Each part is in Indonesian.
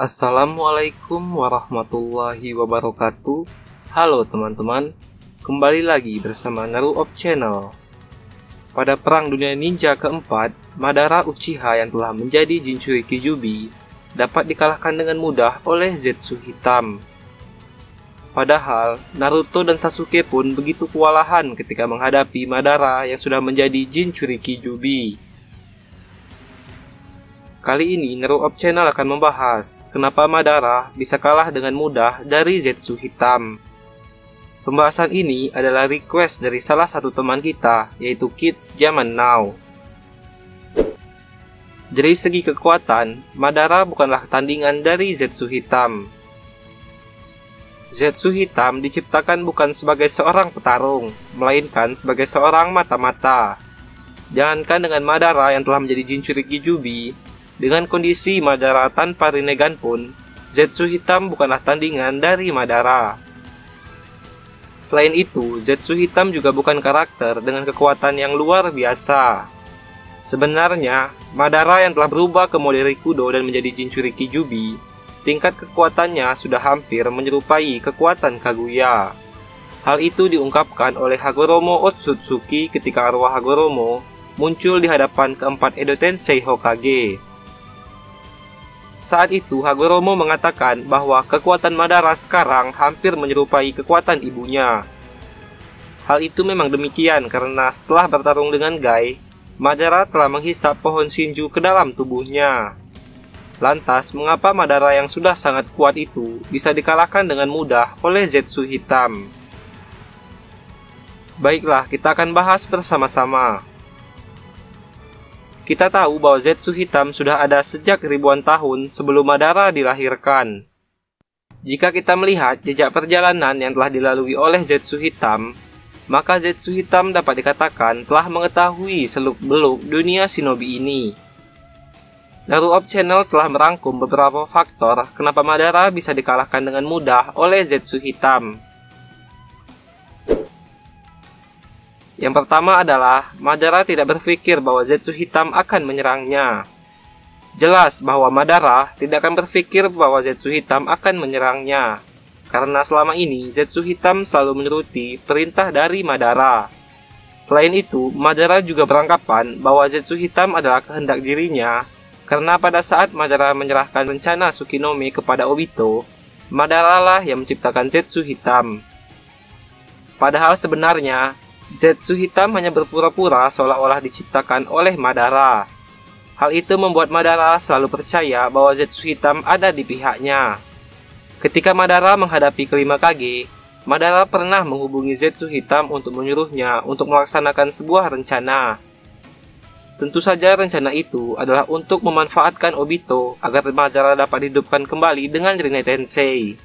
Assalamualaikum warahmatullahi wabarakatuh. Halo teman-teman, kembali lagi bersama Naruop Channel. Pada Perang Dunia Ninja keempat, Madara Uchiha yang telah menjadi Jinchuriki Kyuubi dapat dikalahkan dengan mudah oleh Zetsu Hitam. Padahal, Naruto dan Sasuke pun begitu kewalahan ketika menghadapi Madara yang sudah menjadi Jinchuriki Kyuubi. Kali ini Naruop Channel akan membahas kenapa Madara bisa kalah dengan mudah dari Zetsu Hitam. Pembahasan ini adalah request dari salah satu teman kita, yaitu Kids Zaman Now. Dari segi kekuatan, Madara bukanlah tandingan dari Zetsu Hitam. Zetsu Hitam diciptakan bukan sebagai seorang petarung, melainkan sebagai seorang mata-mata. Jangankan dengan Madara yang telah menjadi Jinchuriki Kyuubi, dengan kondisi Madara tanpa Rinnegan pun, Zetsu Hitam bukanlah tandingan dari Madara. Selain itu, Zetsu Hitam juga bukan karakter dengan kekuatan yang luar biasa. Sebenarnya, Madara yang telah berubah ke mode Rikudo dan menjadi Jinchuriki Kyuubi, tingkat kekuatannya sudah hampir menyerupai kekuatan Kaguya. Hal itu diungkapkan oleh Hagoromo Otsutsuki ketika arwah Hagoromo muncul di hadapan keempat Edo Tensei Hokage. Saat itu, Hagoromo mengatakan bahwa kekuatan Madara sekarang hampir menyerupai kekuatan ibunya. Hal itu memang demikian karena setelah bertarung dengan Gai, Madara telah menghisap pohon Shinju ke dalam tubuhnya. Lantas, mengapa Madara yang sudah sangat kuat itu bisa dikalahkan dengan mudah oleh Zetsu Hitam? Baiklah, kita akan bahas bersama-sama. Kita tahu bahwa Zetsu Hitam sudah ada sejak ribuan tahun sebelum Madara dilahirkan. Jika kita melihat jejak perjalanan yang telah dilalui oleh Zetsu Hitam, maka Zetsu Hitam dapat dikatakan telah mengetahui seluk-beluk dunia shinobi ini. Naruop Channel telah merangkum beberapa faktor kenapa Madara bisa dikalahkan dengan mudah oleh Zetsu Hitam. Yang pertama adalah, Madara tidak berpikir bahwa Zetsu Hitam akan menyerangnya. Jelas bahwa Madara tidak akan berpikir bahwa Zetsu Hitam akan menyerangnya, karena selama ini Zetsu Hitam selalu menuruti perintah dari Madara. Selain itu, Madara juga beranggapan bahwa Zetsu Hitam adalah kehendak dirinya, karena pada saat Madara menyerahkan rencana Tsukinome kepada Obito, Madara lah yang menciptakan Zetsu Hitam. Padahal sebenarnya, Zetsu Hitam hanya berpura-pura seolah-olah diciptakan oleh Madara. Hal itu membuat Madara selalu percaya bahwa Zetsu Hitam ada di pihaknya. Ketika Madara menghadapi kelima Kage, Madara pernah menghubungi Zetsu Hitam untuk menyuruhnya untuk melaksanakan sebuah rencana. Tentu saja rencana itu adalah untuk memanfaatkan Obito agar Madara dapat dihidupkan kembali dengan Rinne Tensei.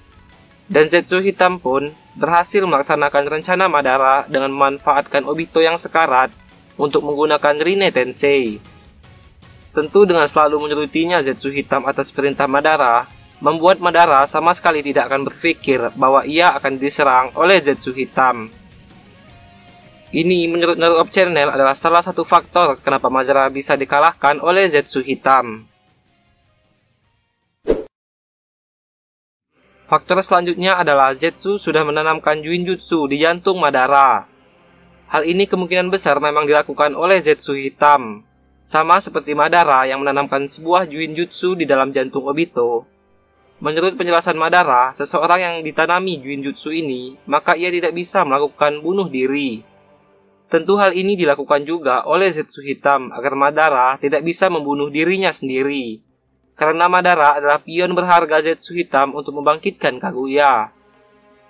Dan Zetsu Hitam pun berhasil melaksanakan rencana Madara dengan memanfaatkan Obito yang sekarat untuk menggunakan Rinne Tensei. Tentu dengan selalu menyurutinya Zetsu Hitam atas perintah Madara, membuat Madara sama sekali tidak akan berpikir bahwa ia akan diserang oleh Zetsu Hitam. Ini menurut Naruop Channel adalah salah satu faktor kenapa Madara bisa dikalahkan oleh Zetsu Hitam. Faktor selanjutnya adalah Zetsu sudah menanamkan Juinjutsu di jantung Madara. Hal ini kemungkinan besar memang dilakukan oleh Zetsu Hitam. Sama seperti Madara yang menanamkan sebuah Juinjutsu di dalam jantung Obito. Menurut penjelasan Madara, seseorang yang ditanami Juinjutsu ini, maka ia tidak bisa melakukan bunuh diri. Tentu hal ini dilakukan juga oleh Zetsu Hitam agar Madara tidak bisa membunuh dirinya sendiri. Karena Madara adalah pion berharga Zetsu Hitam untuk membangkitkan Kaguya.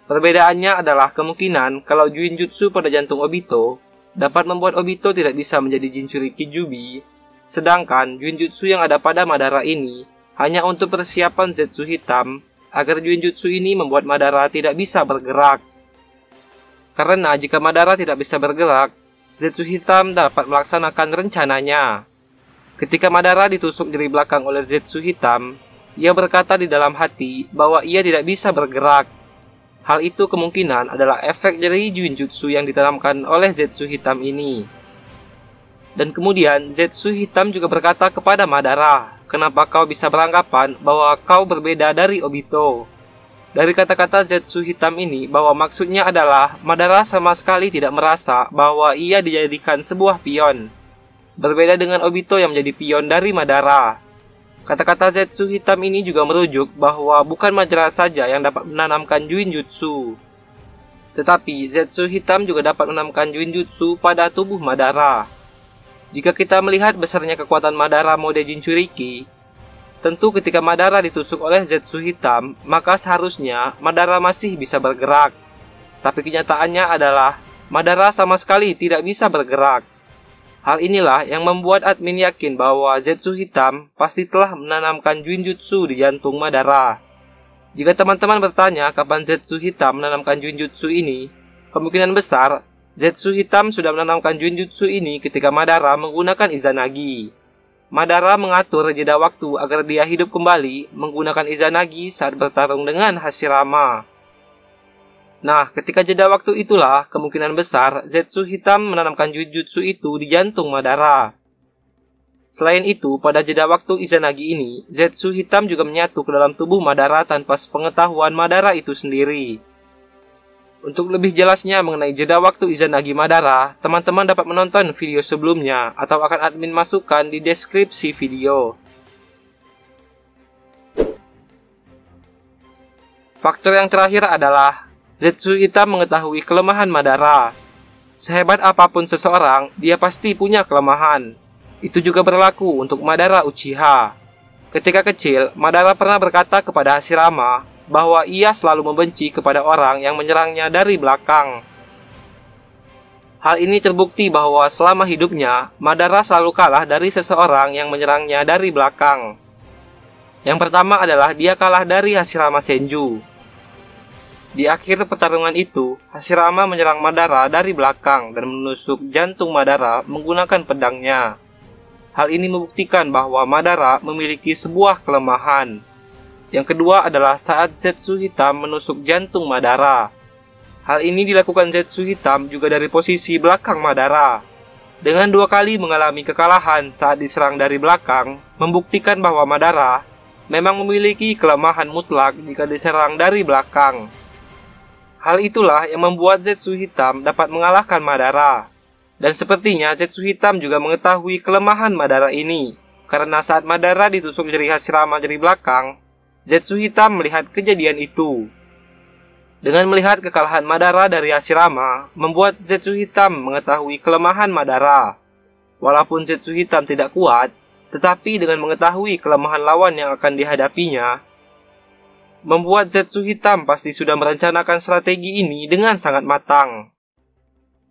Perbedaannya adalah kemungkinan kalau Juinjutsu pada jantung Obito dapat membuat Obito tidak bisa menjadi Jinchuriki Kyuubi, sedangkan Juinjutsu yang ada pada Madara ini hanya untuk persiapan Zetsu Hitam agar Juinjutsu ini membuat Madara tidak bisa bergerak. Karena jika Madara tidak bisa bergerak, Zetsu Hitam dapat melaksanakan rencananya. Ketika Madara ditusuk dari belakang oleh Zetsu Hitam, ia berkata di dalam hati bahwa ia tidak bisa bergerak. Hal itu kemungkinan adalah efek dari Juinjutsu yang ditanamkan oleh Zetsu Hitam ini. Dan kemudian Zetsu Hitam juga berkata kepada Madara kenapa kau bisa beranggapan bahwa kau berbeda dari Obito. Dari kata-kata Zetsu hitam ini bahwa maksudnya adalah Madara sama sekali tidak merasa bahwa ia dijadikan sebuah pion. Berbeda dengan Obito yang menjadi pion dari Madara. Kata-kata Zetsu hitam ini juga merujuk bahwa bukan Madara saja yang dapat menanamkan Juinjutsu. Tetapi Zetsu hitam juga dapat menanamkan Juinjutsu pada tubuh Madara. Jika kita melihat besarnya kekuatan Madara mode Jinchuriki, tentu ketika Madara ditusuk oleh Zetsu hitam, maka seharusnya Madara masih bisa bergerak. Tapi kenyataannya adalah Madara sama sekali tidak bisa bergerak. Hal inilah yang membuat admin yakin bahwa Zetsu hitam pasti telah menanamkan Juinjutsu di jantung Madara. Jika teman-teman bertanya kapan Zetsu hitam menanamkan Juinjutsu ini, kemungkinan besar Zetsu hitam sudah menanamkan Juinjutsu ini ketika Madara menggunakan Izanagi. Madara mengatur jeda waktu agar dia hidup kembali menggunakan Izanagi saat bertarung dengan Hashirama. Nah, ketika jeda waktu itulah kemungkinan besar Zetsu hitam menanamkan Juinjutsu itu di jantung Madara. Selain itu, pada jeda waktu Izanagi ini, Zetsu hitam juga menyatu ke dalam tubuh Madara tanpa sepengetahuan Madara itu sendiri. Untuk lebih jelasnya mengenai jeda waktu Izanagi Madara, teman-teman dapat menonton video sebelumnya atau akan admin masukkan di deskripsi video. Faktor yang terakhir adalah Zetsu hitam mengetahui kelemahan Madara. Sehebat apapun seseorang, dia pasti punya kelemahan. Itu juga berlaku untuk Madara Uchiha. Ketika kecil, Madara pernah berkata kepada Hashirama bahwa ia selalu membenci kepada orang yang menyerangnya dari belakang. Hal ini terbukti bahwa selama hidupnya, Madara selalu kalah dari seseorang yang menyerangnya dari belakang. Yang pertama adalah dia kalah dari Hashirama Senju. Di akhir pertarungan itu, Hashirama menyerang Madara dari belakang dan menusuk jantung Madara menggunakan pedangnya. Hal ini membuktikan bahwa Madara memiliki sebuah kelemahan. Yang kedua adalah saat Zetsu hitam menusuk jantung Madara. Hal ini dilakukan Zetsu hitam juga dari posisi belakang Madara. Dengan 2 kali mengalami kekalahan saat diserang dari belakang, membuktikan bahwa Madara memang memiliki kelemahan mutlak jika diserang dari belakang. Hal itulah yang membuat Zetsu hitam dapat mengalahkan Madara. Dan sepertinya Zetsu hitam juga mengetahui kelemahan Madara ini, karena saat Madara ditusuk jari Hashirama dari belakang, Zetsu hitam melihat kejadian itu. Dengan melihat kekalahan Madara dari Hashirama, membuat Zetsu hitam mengetahui kelemahan Madara. Walaupun Zetsu hitam tidak kuat, tetapi dengan mengetahui kelemahan lawan yang akan dihadapinya, membuat Zetsu hitam pasti sudah merencanakan strategi ini dengan sangat matang.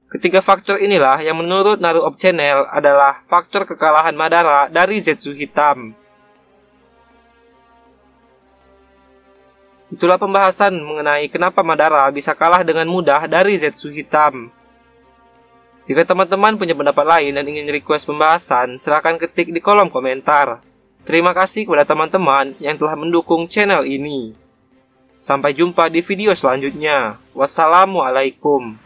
Ketiga faktor inilah yang menurut Naruop Channel adalah faktor kekalahan Madara dari Zetsu hitam. Itulah pembahasan mengenai kenapa Madara bisa kalah dengan mudah dari Zetsu hitam. Jika teman-teman punya pendapat lain dan ingin request pembahasan, silahkan ketik di kolom komentar. Terima kasih kepada teman-teman yang telah mendukung channel ini. Sampai jumpa di video selanjutnya. Wassalamualaikum.